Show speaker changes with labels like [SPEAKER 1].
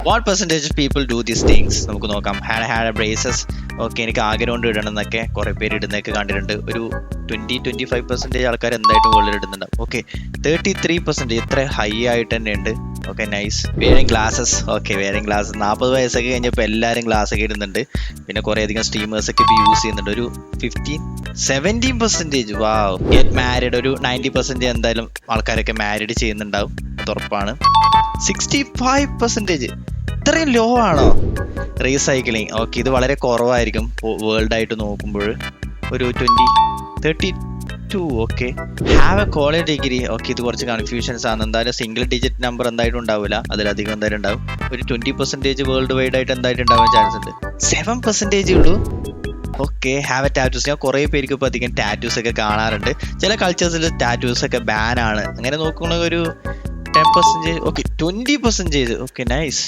[SPEAKER 1] What percentage of people do these things നമുക്ക് നോക്കാം. Had braces. Okay, എനിക്ക് ആഗ്രഹം കൊണ്ട് ഇടണം എന്നൊക്കെ കുറേ പേര് ഇടുന്നതൊക്കെ കണ്ടിട്ടുണ്ട്. ഒരു 20-25% ആൾക്കാർ എന്തായിട്ടും വേൾഡിൽ ഇടുന്നുണ്ടാവും. ഓക്കെ, 33% ഇത്ര ഹൈ ആയിട്ട് തന്നെ ഉണ്ട്. Okay, nice. Wearing glasses. Okay, wearing glasses 40 വയസ്സൊക്കെ കഴിഞ്ഞപ്പോൾ എല്ലാവരും ഗ്ലാസ് ഒക്കെ ഇടുന്നുണ്ട്. പിന്നെ കുറേ അധികം സ്ട്രീമേഴ്സ് ഒക്കെ ഇപ്പോൾ യൂസ് ചെയ്യുന്നുണ്ട്. ഒരു 17%. വാവ്. Get married. ഒരു 90% എന്തായാലും ആൾക്കാരൊക്കെ മാരിഡ് ചെയ്യുന്നുണ്ടാവും, അത് ഉറപ്പാണ്. 65%. ഇത്രയും ലോ ആണോ? റീസൈക്ലിംഗ്. ഓക്കെ, ഇത് വളരെ കുറവായിരിക്കും വേൾഡ് ആയിട്ട് നോക്കുമ്പോൾ. ഒരു 32. Okay, have A college degree. Okay, ഇത് കുറച്ച് കൺഫ്യൂഷൻസ് ആണ്. എന്തായാലും സിംഗിൾ ഡിജിറ്റ് നമ്പർ എന്തായിട്ടും ഉണ്ടാവില്ല, അതിലധികം എന്തായാലും ഉണ്ടാവും. ഒരു 20% വേൾഡ് വൈഡ് ആയിട്ട് എന്തായിട്ട് ഉണ്ടാവാൻ ചാൻസ് ഉണ്ട്. 7% ഉള്ളൂ. Okay, have A tattoos. ഞാൻ കുറേ പേർക്ക് ഇപ്പോൾ അധികം ടാറ്റൂസ് ഒക്കെ കാണാറുണ്ട്. ചില കൾച്ചേഴ്സിൽ ടാറ്റൂസ് ഒക്കെ ബാൻ ആണ്. അങ്ങനെ നോക്കുകയാണെങ്കിൽ ഒരു 10%. ഓക്കെ, 20%. Okay, nice.